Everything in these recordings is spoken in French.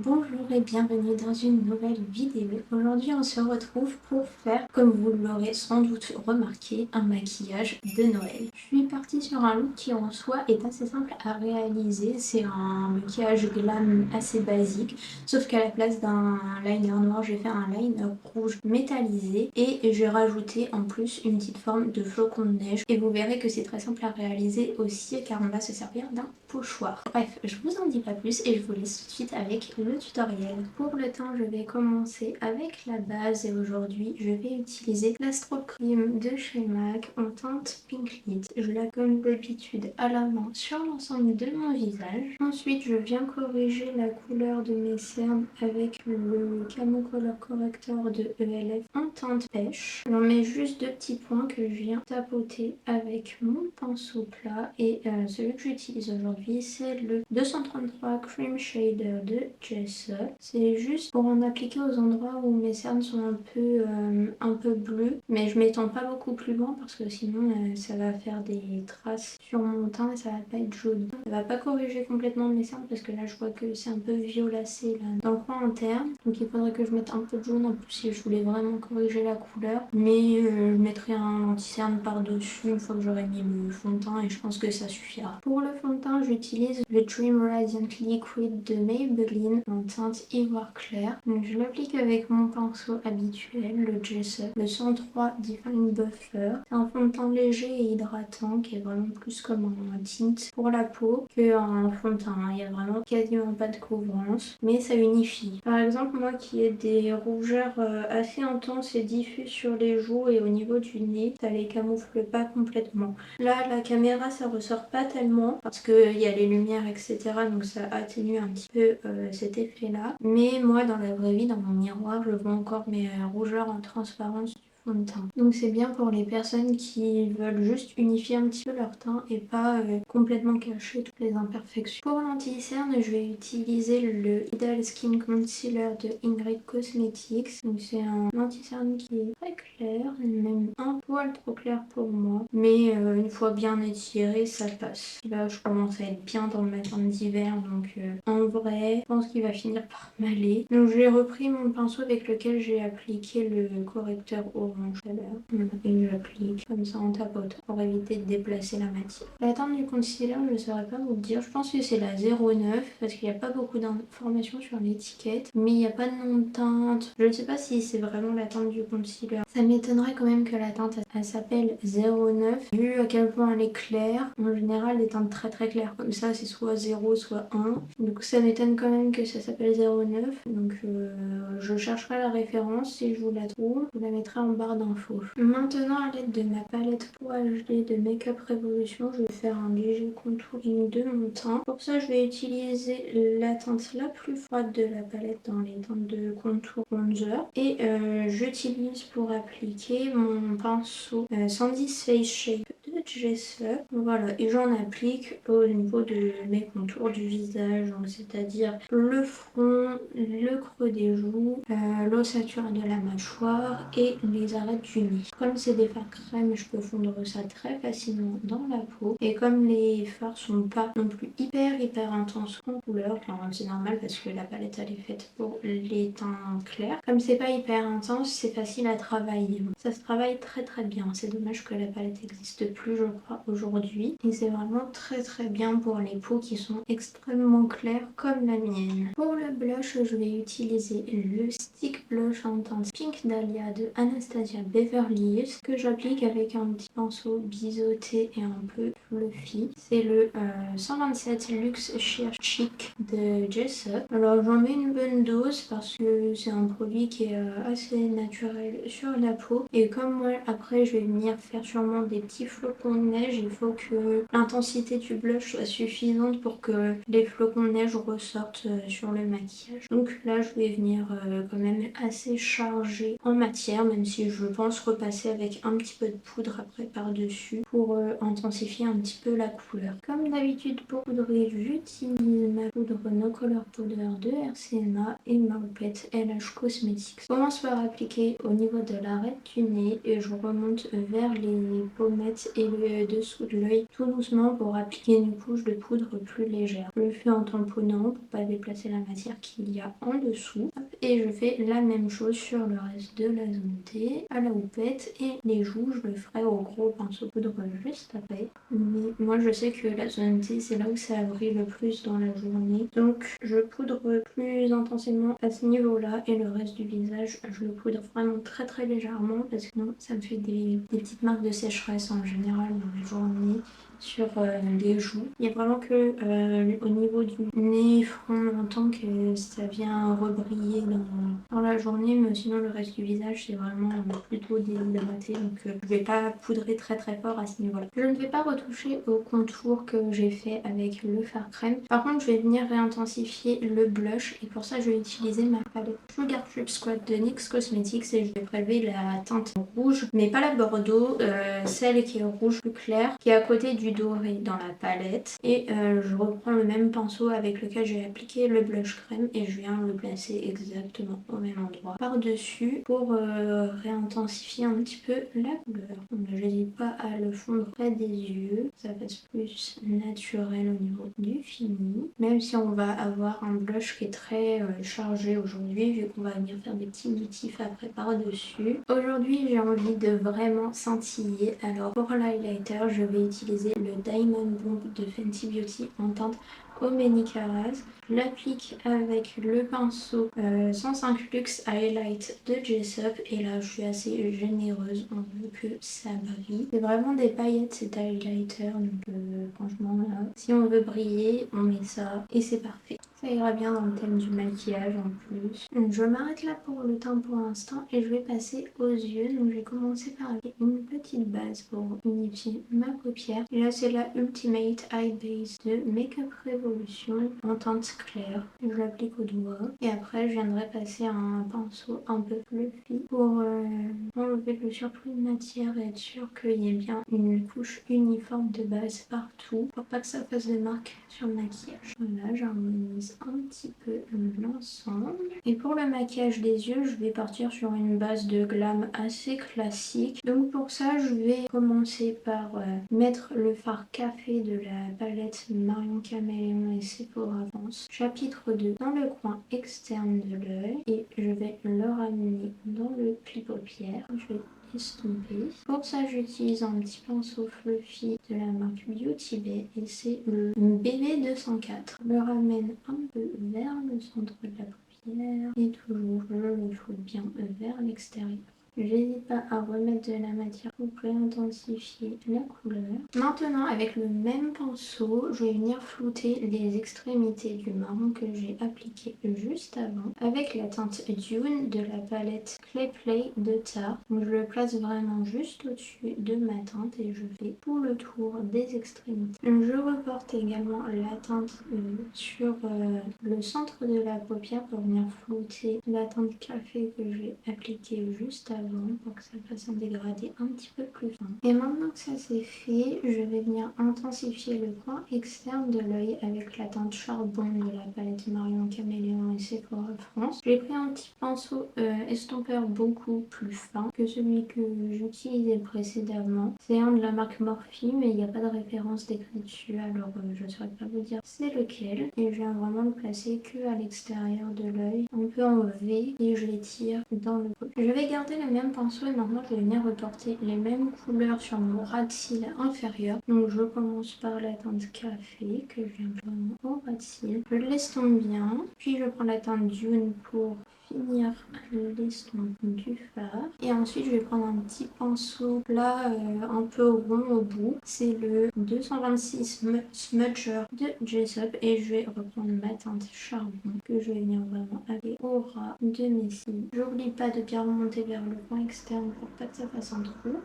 Bonjour et bienvenue dans une nouvelle vidéo. Aujourd'hui on se retrouve pour faire, comme vous l'aurez sans doute remarqué, un maquillage de Noël. Je suis partie sur un look qui en soi est assez simple à réaliser. C'est un maquillage glam assez basique, sauf qu'à la place d'un liner noir, j'ai fait un liner rouge métallisé et j'ai rajouté en plus une petite forme de flocon de neige. Et vous verrez que c'est très simple à réaliser aussi car on va se servir d'un pochoir. Bref, je vous en dis pas plus et je vous laisse tout de suite avec le tutoriel. Pour le temps, je vais commencer avec la base et aujourd'hui, je vais utiliser l'Astro Cream de chez MAC en teinte Pink Lit. Je la comme d'habitude à la main sur l'ensemble de mon visage. Ensuite, je viens corriger la couleur de mes cernes avec le Camo Color Corrector de ELF en teinte pêche. J'en mets juste deux petits points que je viens tapoter avec mon pinceau plat et celui que j'utilise aujourd'hui c'est le 233 Cream Shader de Jessup. C'est juste pour en appliquer aux endroits où mes cernes sont un peu bleues, mais je m'étends pas beaucoup plus loin parce que sinon ça va faire des traces sur mon teint et ça va pas être joli. Ça va pas corriger complètement mes cernes parce que là je vois que c'est un peu violacé là dans le coin interne, donc il faudrait que je mette un peu de jaune en plus si je voulais vraiment corriger la couleur, mais je mettrai un anti-cerne par dessus une fois que j'aurai mis le fond de teint et je pense que ça suffira. Pour le fond de teint, j'utilise le Dream Radiant Liquid de Maybelline en teinte ivoire clair. Donc je l'applique avec mon pinceau habituel, le Jessup, le 103 Define Buffer. C'est un fond de teint léger et hydratant qui est vraiment plus comme un tint pour la peau qu'un fond de teint. Il n'y a vraiment quasiment pas de couvrance, mais ça unifie. Par exemple, moi qui ai des rougeurs assez intenses et diffuses sur les joues et au niveau du nez, ça les camoufle pas complètement. Là, la caméra, ça ressort pas tellement parce qu'il y a les lumières, etc. Donc ça atténue un petit peu cet effet-là. Mais moi, dans la vraie vie, dans mon miroir, je vois encore mes rougeurs en transparence du fond de teint. Donc c'est bien pour les personnes qui veulent juste unifier un petit peu leur teint et pas complètement cacher toutes les imperfections. Pour l'anti-cerne, je vais utiliser le Ideal Skin Concealer de Ingrid Cosmetics. Donc c'est un anti-cerne qui est très clair, même un poil trop clair pour moi. Mais une fois bien étiré, ça passe. Là, je commence à être bien dans ma teinte d'hiver, donc en vrai, je pense qu'il va finir par m'aller. Donc j'ai repris mon pinceau avec lequel j'ai appliqué le correcteur orange tout à l'heure. Et j'applique comme ça en tapotant pour éviter de déplacer la matière. La teinte du concealer, je ne saurais pas vous le dire. Je pense que c'est la 09 parce qu'il n'y a pas beaucoup d'informations sur l'étiquette. Mais il n'y a pas de nom de teinte. Je ne sais pas si c'est vraiment la teinte du concealer. Ça m'étonnerait quand même que la teinte elle s'appelle 09. Vu à quel point elle est claire, en général les teintes très très claires comme ça c'est soit 0 soit 1. Donc ça m'étonne quand même que ça s'appelle 09. Donc je chercherai la référence si je vous la trouve. Je vous la mettrai en barre d'infos. Maintenant à l'aide de ma palette Pro HD de Make Up Revolution, je vais faire un léger contouring de mon teint. Pour ça je vais utiliser la teinte la plus froide de la palette dans les teintes de contour bronzer. Et j'utilise pour appliquer mon pinceau 110 Face Shape de Jessup. Voilà, et j'en applique au niveau de mes contours du visage, c'est-à-dire le front, le creux des joues, l'ossature de la mâchoire et les arêtes du nez. Comme c'est des fards crème, je peux fondre ça très facilement dans la peau. Et comme les fards sont pas non plus hyper intenses en couleur, enfin c'est normal parce que la palette elle est faite pour les teints clairs. Comme c'est pas hyper intense, c'est facile à travailler. Ça se travaille très bien. C'est dommage que la palette n'existe plus, je crois, aujourd'hui. Et c'est vraiment très bien pour les peaux qui sont extrêmement claires comme la mienne. Pour le blush, je vais utiliser le Stick Blush en teinte Pink Dahlia de Anastasia Beverly Hills que j'applique avec un petit pinceau biseauté et un peu fluffy. C'est le 127 Luxe Sheer Chic de Jessup. Alors j'en mets une bonne dose parce que c'est un produit qui est assez naturel sur la peau. Et comme moi après je vais venir faire sûrement des petits flocons de neige, il faut que l'intensité du blush soit suffisante pour que les flocons de neige ressortent sur le maquillage. Donc là je vais venir quand même assez chargée en matière, même si je pense repasser avec un petit peu de poudre après par-dessus pour intensifier un petit peu la couleur. Comme d'habitude pour poudrer, j'utilise ma poudre No Color Powder de RCMA et ma houppette LH Cosmetics. Je commence par appliquer au niveau de l'arête du nez et je remonte vers les pommettes et le dessous de l'œil tout doucement pour appliquer une couche de poudre plus légère. Je le fais en tamponnant pour pas déplacer la matière qu'il y a en dessous. Et je fais la même chose sur le reste de la zone T à la houppette, et les joues je le ferai au gros pinceau poudre juste après. Mais moi je sais que la zone T c'est là où ça brille le plus dans la journée, donc je poudre plus intensément à ce niveau là, et le reste du visage je le poudre vraiment très légèrement parce que sinon ça me fait des petites marques de sécheresse en général dans la journée sur les joues. Il y a vraiment que au niveau du nez, front, menton que ça vient rebriller dans la journée, mais sinon le reste du visage c'est vraiment plutôt déshydraté, donc je vais pas poudrer très fort à ce niveau là. Je ne vais pas retoucher au contour que j'ai fait avec le fard crème, par contre je vais venir réintensifier le blush, et pour ça je vais utiliser ma palette Sugar Trip Squad de NYX Cosmetics, et je vais prélever la teinte rouge, mais pas la bordeaux, celle qui est rouge plus clair, qui est à côté du doré dans la palette, et je reprends le même pinceau avec lequel j'ai appliqué le blush crème et je viens le placer exactement au même endroit par dessus pour réintensifier un petit peu la couleur. Donc j'hésite pas à le fondre près des yeux, ça fasse plus naturel au niveau du fini, même si on va avoir un blush qui est très chargé aujourd'hui vu qu'on va venir faire des petits motifs après par dessus. Aujourd'hui j'ai envie de vraiment scintiller, alors pour l'highlighter je vais utiliser le Diamond Bomb de Fenty Beauty en teinte Omenicaras. Je l'applique avec le pinceau 105 Luxe Highlight de Jessup, et là je suis assez généreuse, on veut que ça brille. C'est vraiment des paillettes cet highlighter, donc franchement là, si on veut briller on met ça et c'est parfait. Ça ira bien dans le thème du maquillage en plus. Donc je m'arrête là pour le teint pour l'instant et je vais passer aux yeux. Donc je vais commencer par avec une petite base pour unifier ma paupière. Et là c'est la Ultimate Eye Base de Makeup Revolution en teinte claire. Je l'applique au doigt et après je viendrai passer un pinceau un peu fluffy pour enlever le surplus de matière et être sûr qu'il y ait bien une couche uniforme de base partout pour pas que ça fasse des marques sur le maquillage. Voilà, j'harmonise un petit peu l'ensemble. Et pour le maquillage des yeux, je vais partir sur une base de glam assez classique. Donc pour ça, je vais commencer par mettre le fard café de la palette Marion Caméléon et Sephora France, chapitre 2, dans le coin externe de l'œil. Et je vais le ramener dans le pli paupière. Je vais estomper. Pour ça, j'utilise un petit pinceau fluffy de la marque Beauty Bay et c'est le BB204. Je le ramène un peu vers le centre de la paupière et toujours je le floute bien vers l'extérieur. J'hésite pas à remettre de la matière pour réintensifier la couleur. Maintenant, avec le même pinceau, je vais venir flouter les extrémités du marron que j'ai appliqué juste avant avec la teinte Dune de la palette Clay Play de Tarte. Donc je le place vraiment juste au-dessus de ma teinte et je fais tout le tour des extrémités. Je reporte également la teinte sur le centre de la paupière pour venir flouter la teinte café que j'ai appliquée juste avant pour que ça fasse un dégradé un petit peu plus fin. Et maintenant que ça c'est fait, je vais venir intensifier le coin externe de l'œil avec la teinte Charbon de la palette Marion Caméléon et Sephora France. J'ai pris un petit pinceau estompeur beaucoup plus fin que celui que j'utilisais précédemment. C'est un de la marque Morphe, mais il n'y a pas de référence décrite dessus, alors je ne saurais pas vous dire c'est lequel. Et je viens vraiment le placer que à l'extérieur de l'œil, un peu en V, et je l'étire dans le creux. Je vais garder le même pinceau et maintenant je vais venir reporter les mêmes couleurs sur mon ras de cils inférieur. Donc je commence par la teinte café que je viens vraiment au ras de cils. Je l'estompe bien, puis je prends la teinte Dune pour finir l'estompe du fard. Et ensuite je vais prendre un petit pinceau plat un peu rond au bout. C'est le 226 Smudger de Jessup et je vais reprendre ma teinte Charbon que je vais venir vraiment aller au ras de mes cils. J'oublie pas de bien remonter vers le coin externe pour pas que ça fasse un trou.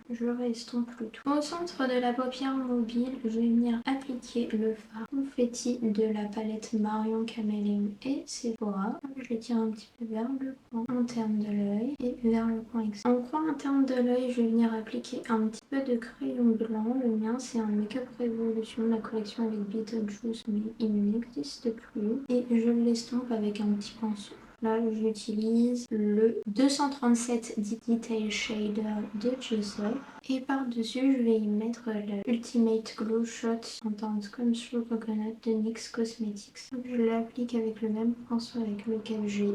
Je restompe le tout. Au centre de la paupière mobile, je vais venir appliquer le fard confetti de la palette Marion Caméléon et Sephora. Je l'étire un petit peu vers le coin interne de l'œil et vers le coin externe. En coin interne de l'œil, je vais venir appliquer un petit peu de crayon blanc. Le mien, c'est un Makeup Revolution, la collection avec Beetlejuice, mais il n'existe plus. Et je l'estompe avec un petit pinceau. Là, j'utilise le 237 Detail Shader de Juicer. Et par-dessus, je vais y mettre le Ultimate Glow Shot en teinte comme sur le Coconut de NYX Cosmetics. Je l'applique avec le même pinceau avec lequel j'ai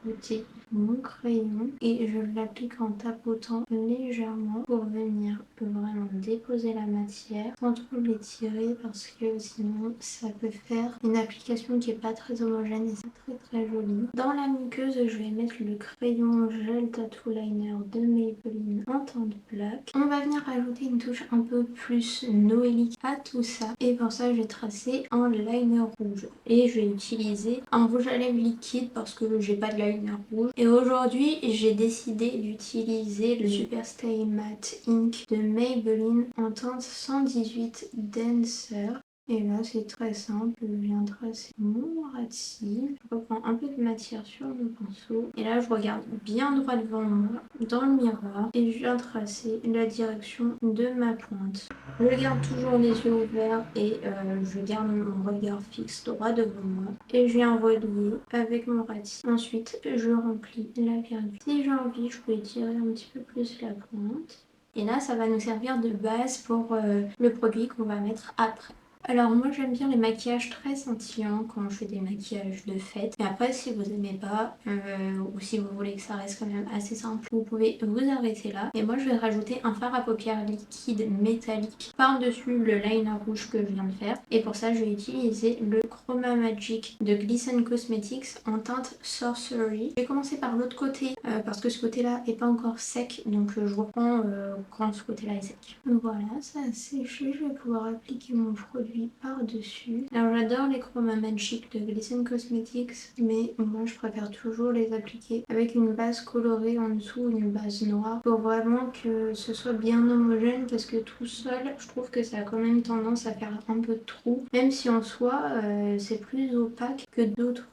flouté mon crayon. Et je l'applique en tapotant légèrement pour venir vraiment déposer la matière sans trop l'étirer parce que sinon ça peut faire une application qui est pas très homogène et c'est très joli. Dans la muqueuse, je vais mettre le crayon gel tattoo liner de Maybelline en teinte black. On va venir rajouter une touche un peu plus noélique à tout ça et pour ça je vais tracer un liner rouge et je vais utiliser un rouge à lèvres liquide parce que j'ai pas de liner rouge. Et aujourd'hui j'ai décidé d'utiliser le Superstay Matte Ink de Maybelline en teinte 118 Dancer. Et là c'est très simple, je viens tracer mon ras de cils, je reprends un peu de matière sur mon pinceau et là je regarde bien droit devant moi dans le miroir et je viens tracer la direction de ma pointe. Je garde toujours les yeux ouverts et je garde mon regard fixe droit devant moi et je viens relier avec mon ras de cils. Ensuite je remplis la virgule. Si j'ai envie je peux étirer un petit peu plus la pointe. Et là ça va nous servir de base pour le produit qu'on va mettre après. Alors moi j'aime bien les maquillages très scintillants quand je fais des maquillages de fête. Mais après si vous aimez pas ou si vous voulez que ça reste quand même assez simple, vous pouvez vous arrêter là. Et moi je vais rajouter un fard à paupières liquide métallique par-dessus le liner rouge que je viens de faire. Et pour ça je vais utiliser le Chroma Magic de Glisten Cosmetics en teinte Sorcery. Je vais commencer par l'autre côté parce que ce côté là est pas encore sec. Donc je reprends quand ce côté là est sec. Voilà, ça a séché, je vais pouvoir appliquer mon produit par-dessus. Alors j'adore les Chroma Magic de Glisten Cosmetics, mais moi je préfère toujours les appliquer avec une base colorée en dessous, une base noire, pour vraiment que ce soit bien homogène parce que tout seul, je trouve que ça a quand même tendance à faire un peu de trou, même si en soi c'est plus opaque que d'autres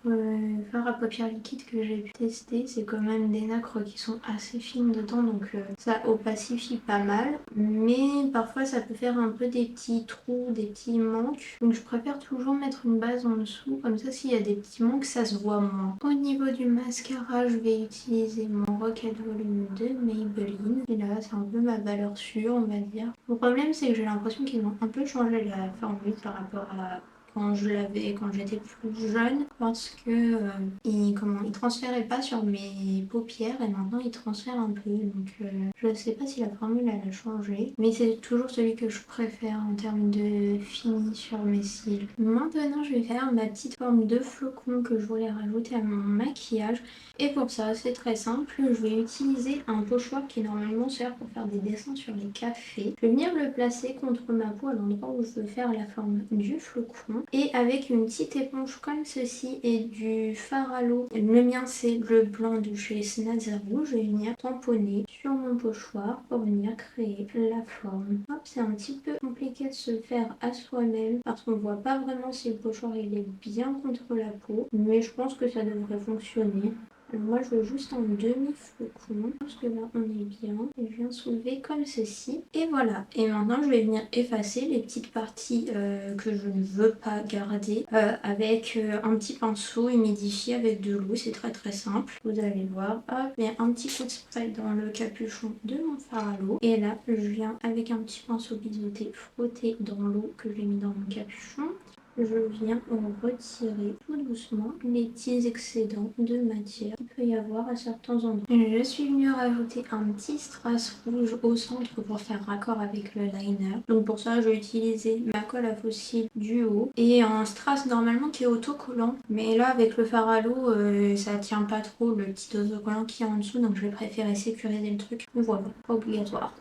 fards à paupières liquides que j'ai pu tester. C'est quand même des nacres qui sont assez fines dedans, donc ça opacifie pas mal, mais parfois ça peut faire un peu des petits trous, des petits manque. Donc je préfère toujours mettre une base en dessous, comme ça s'il y a des petits manques ça se voit moins. Au niveau du mascara je vais utiliser mon Rocket Volume de Maybelline. Et là c'est un peu ma valeur sûre on va dire. Le problème c'est que j'ai l'impression qu'ils ont un peu changé la formule par rapport à quand je l'avais quand j'étais plus jeune parce que il transférait pas sur mes paupières et maintenant il transfère un peu donc je sais pas si la formule elle a changé mais c'est toujours celui que je préfère en termes de fini sur mes cils. Maintenant je vais faire ma petite forme de flocon que je voulais rajouter à mon maquillage et pour ça c'est très simple, je vais utiliser un pochoir qui normalement sert pour faire des dessins sur les cafés. Je vais venir le placer contre ma peau à l'endroit où je veux faire la forme du flocon. Et avec une petite éponge comme ceci et du fard à l'eau, le mien c'est le blanc de chez Snazaroo, je vais venir tamponner sur mon pochoir pour venir créer la forme. Hop, c'est un petit peu compliqué de se faire à soi-même parce qu'on voit pas vraiment si le pochoir il est bien contre la peau, mais je pense que ça devrait fonctionner. Alors moi je veux juste un demi-flocon, parce que là on est bien. Et je viens soulever comme ceci. Et voilà. Et maintenant je vais venir effacer les petites parties que je ne veux pas garder avec un petit pinceau humidifié avec de l'eau. C'est très simple. Vous allez voir. Hop, il y a un petit coup de spray dans le capuchon de mon fard à l'eau. Et là je viens avec un petit pinceau biseauté frotter dans l'eau que j'ai mis dans mon capuchon. Je viens retirer tout doucement les petits excédents de matière qu'il peut y avoir à certains endroits. Je suis venue rajouter un petit strass rouge au centre pour faire raccord avec le liner. Donc pour ça, j'ai utilisé ma colle à fossiles du haut et un strass normalement qui est autocollant. Mais là, avec le fard à l'eau, ça tient pas trop le petit autocollant qui est en dessous. Donc je vais préférer sécuriser le truc. Voilà, pas obligatoire.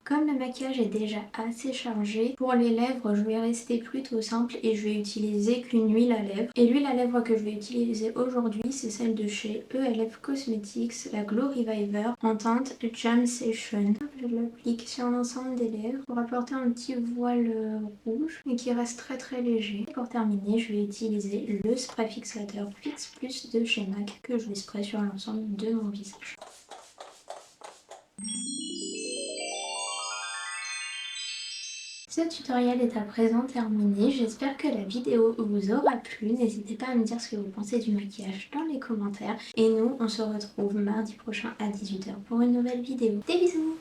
Comme le maquillage est déjà assez chargé, pour les lèvres je vais rester plutôt simple et je vais utiliser qu'une huile à lèvres. Et l'huile à lèvres que je vais utiliser aujourd'hui c'est celle de chez ELF Cosmetics, la Glow Reviver en teinte Jam Session. Je l'applique sur l'ensemble des lèvres pour apporter un petit voile rouge mais qui reste très léger. Et pour terminer je vais utiliser le spray fixateur Fix Plus de chez MAC que je vais spray sur l'ensemble de mon visage. Ce tutoriel est à présent terminé, j'espère que la vidéo vous aura plu, n'hésitez pas à me dire ce que vous pensez du maquillage dans les commentaires et nous on se retrouve mardi prochain à 18 h pour une nouvelle vidéo. Des bisous!